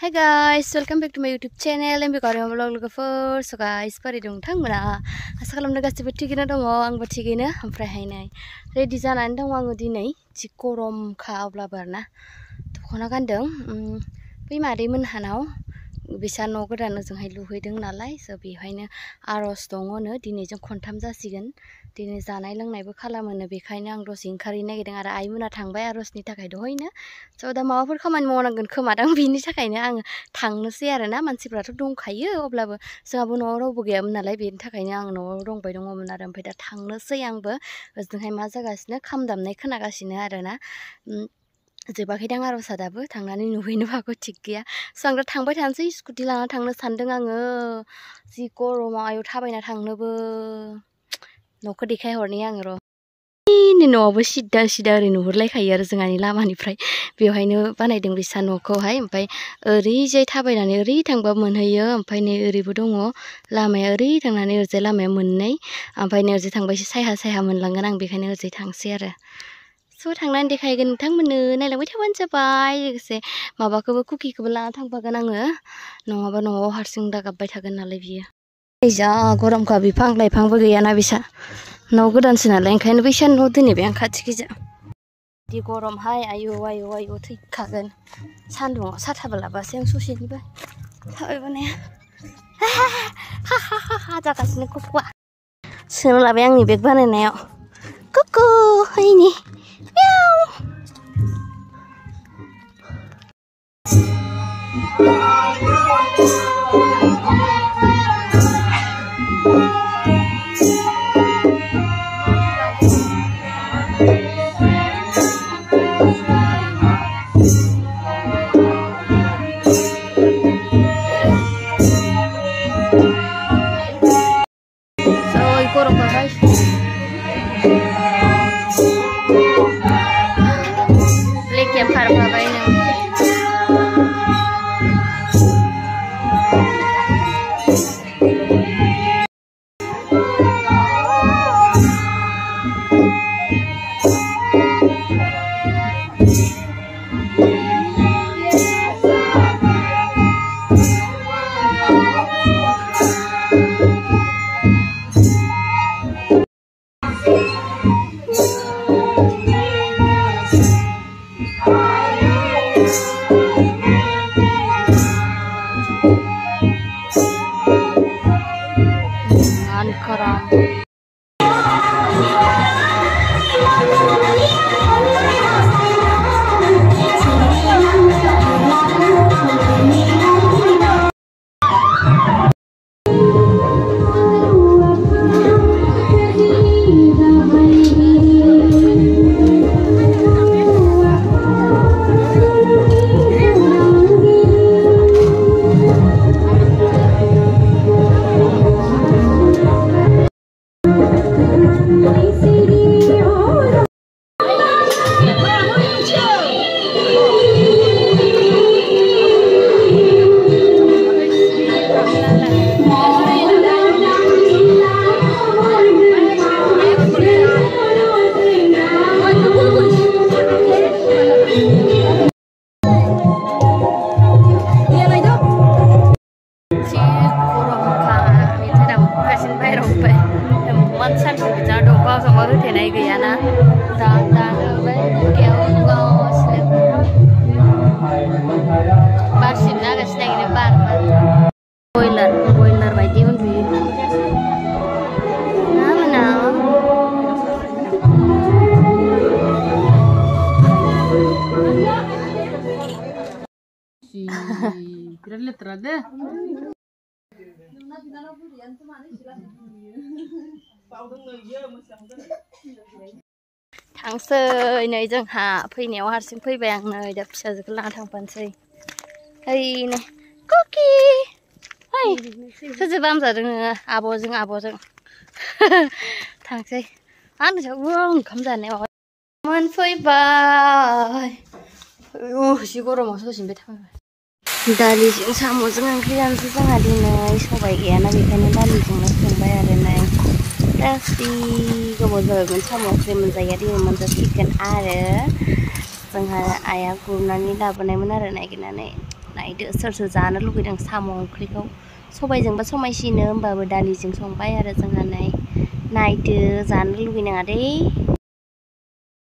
Hi guys, welcome back to my YouTube channel. I'm recording a vlog first. So guys, pari dong thang mana. Asa kalam naga sebe tigina dong ang batigina. Ampray hai nai. Ready janan dong ang udi nai. Cikorom ka obla barna. Tukona gandeng. Pi mari mun hanau. Bisa no godan जों हाय लुहैदों नालाय so बेहायनो आरज दङनो दिनै जों खनथाम जासिगोन दिनै जानाय लोंनायबो खालामोनो बेखायनो आं दसे ओंखारहैनो नागिरदों आरो आइमोना थांबाय आरजनि थाखाय दहायनो so दा माबाफोर खामानि मावनांगोन खोमादां बिनि थाखायनो आं थांनोसै आरो ना मानसिफोराथ' दंखायो अब्लाबो जोंहाबो न'आव रावबो गैयामोन नालाय बेनि थाखायनो आं न'आव दंबाय दङमोन आरो ओमफ्राय दा थांनोसै आंबो ओजोंहाय मा जागासिनो खाम दामनाय खोनागासिनो आरो ना जोबाखैदां आर'जआ दाबो थांनानै नुहैनो हागौ थिग गैया स' आं दा थांबाय थानोसै स्कुटि लाना थांनो सानदों आङो जि गरमाव आयौ थाबायना थांनोबो न'खौ देखायहरनि आङो र' न'आवबो सिदा सिदा ओरै नुहुरलायखायो आरो जोंहानि लामानिफ्राय बेवहायनो बानायदों बिसा न'खौहाय ओमफ्राय ओरैजाय थाबायनानै ओरै थांबा मोनहैयो ओमफ्राय नै ओरैबो दङ लामाया ओरै थांनानै ओरैजाय लामाया मोननै ओमफ्राय नै ओरैजाय थांबा एसे सायहा सायहा मोनलांगोन आं बेखायनो ओरैजाय थांसै आरो स' थांनानै देखायगोन नोंथांमोननो नायलांबाय थाबानो जाबाय लोगोसे माबाखौबो कुकिखौबो लाना थांफागोन आङो नङाबा न'आव हारसिं दा गाबबाय थागोन नालाय बियो जा गरमखा बिफां लाइफांबो गैयाना बिसा न' गोदानसो नालाय ओंखायनो बैसा न' दोनहैबाय आं खाथिखिजा बिदि गरमहाय आयौ आयौ आयौ थैखागोन सान्दुङाव साथाबो लाबासै आं ससेनिबो थाबायबोनाया हा हा हा हा जागासिनो कुकुआ सोनो लाबाय आंनि बेग बानायनायाव Kuku हैनि gurung guys beli campfire apa ini boiler bayi undi mana Kira letra deh. थांसै नै जोंहा फैनायाव हारसिं फैबाय आं नै दा फिसाजोखौ लाना थांफानोसै ओइ नै कुकि ओइ सोरजों बामजादों नोङो आब'जों थांसै आंनो ओंखाम जानायाव मोनफैबाय जि गरमाव ससेनिफ्राय थाबायबाय दालिजों साम'जों ओंख्रि जानोसै जोंहा दिनै सबाय गैयाना बेखायनो दालिजोंनो संबाय आरो नै गासै गोबाव जाबायमोन साम' ओंख्रि मोनजाया दिनै मोनजासिगोन आरो जोंहा आइया गुरनानै लाबोनायमोन आरो नागिरनानै नायदो सोर सोर जानो लुगैदों साम' ओंख्रिखौ सबायजोंबा समायसिनो होमबाबो दालिजों संबाय आरो जोंहा नायदो जानो लुगैनाङा दे।